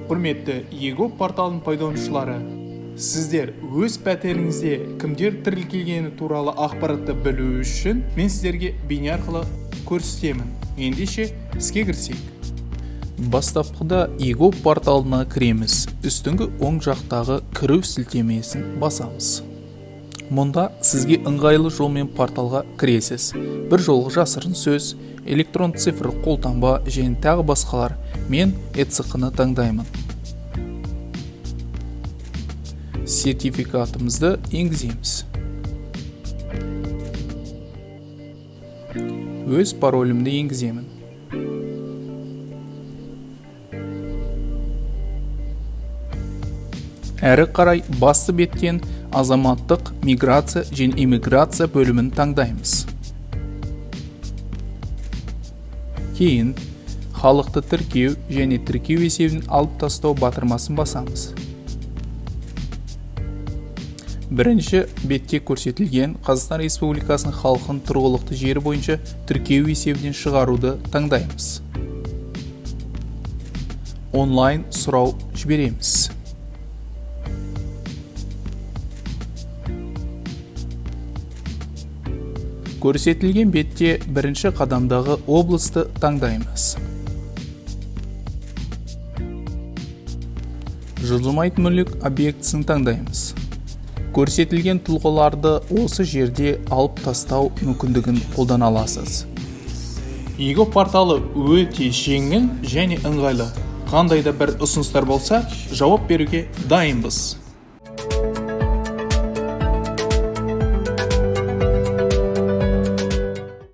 Құрметті ego порталының пайдаланушылары, сіздер өз пәтеріңізде кімдер тіркелгені туралы ақпаратты білу үшін мен сіздерге бейне арқылы көрсетемін. Ендеше іске кірісейік. Бастапқыда ego порталына кіреміз. Үстіңгі оң жақтағы кіру сілтемесін басамыз. Мұнда сізге ыңғайлы жолмен порталға кіресіз. Bir жолғы жасырын сөз, электрон цифр қолтаңба және тағы басқалар. Мен ETSQ-ны таңдаймын. Сертификатымызды енгіземіз. Өз паролімді енгіземін. Әрі қарай басты беттен азаматтық, миграция және иммиграция бөлімін таңдаймыз. Кейін халықты тіркеу және тіркеу есебін алып тастау батырмасын басамыз. Бірінші бетте көрсетілген Қазақстан Республикасының халқын тұрғылықты жері бойынша тіркеу есебінен шығаруды таңдаймыз. Онлайн сұрау жібереміз. Көрсетілген бетте бірінші қадамдағы облысты таңдаймыз. Жылжымайтын мүлік объектісін таңдаймыз. Көрсетілген тұлғаларды осы жерде алып тастау мүмкіндігін қолдана аласыз. ego порталы өте жеңіл және ыңғайлы. Қандай да бір ұсыныстар болса, жауап беруге дайынбыз.